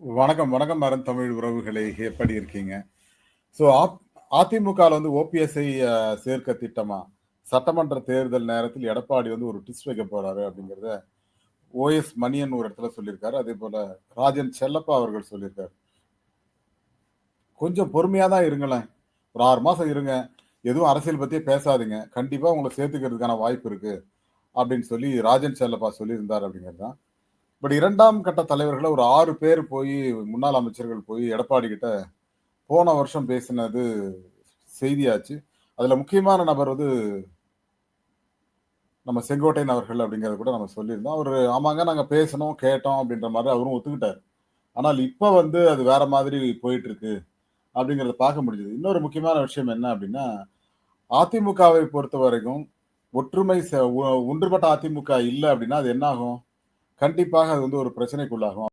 வணக்கம், வணக்கம் அருந்தமிழ் உறவுகளே! எப்படி இருக்கீங்க? ஸோ அதிமுகல வந்து ஓபிஎஸ்ஐ சேர்க்க திட்டமா? சட்டமன்ற தேர்தல் நேரத்தில் எடப்பாடி வந்து ஒரு ட்விஸ்ட் வைக்க போறாரு அப்படிங்கிறத ஓஎஸ் மணியன் ஒரு இடத்துல சொல்லியிருக்காரு. அதேபோல ராஜன் செல்லப்பா அவர்கள் சொல்லியிருக்காரு. கொஞ்சம் பொறுமையா தான் இருங்களேன். ஒரு 6 மாசம் இருங்க. எதுவும் அரசியல் பத்தியே பேசாதீங்க. கண்டிப்பா உங்கள சேர்த்துக்கிறதுக்கான வாய்ப்பு இருக்கு. அப்படின்னு சொல்லி ராஜன் செல்லப்பா சொல்லியிருந்தார் அப்படிங்கிறது தான். பட் 2ஆம் கட்ட தலைவர்கள ஒரு 6 பேர் போயி முன்னாள் அமைச்சர்கள் போய் எடப்பாடி கிட்ட போன வருஷம் பேசினது செய்தியாச்சு. அதுல முக்கியமான நபர் வந்து நம்ம செங்கோட்டையன் அவர்கள் அப்படிங்கிறத கூட நம்ம சொல்லியிருந்தோம். அவரு ஆமாங்க நாங்க பேசினோம், கேட்டோம் அப்படின்ற மாரி அவரும் ஒத்துக்கிட்டாரு. ஆனால் இப்ப வந்து அது வேற மாதிரி போயிட்டு இருக்கு அப்படிங்கிறத பார்க்க முடிஞ்சது. இன்னொரு முக்கியமான விஷயம் என்ன அப்படின்னா, அதிமுகவை பொறுத்தவரைக்கும் ஒற்றுமை ஒன்றுபட்ட அதிமுக இல்ல அப்படின்னா அது என்ன ஆகும்? கண்டிப்பாக அது வந்து ஒரு பிரச்சனைக்குள்ளாகும்.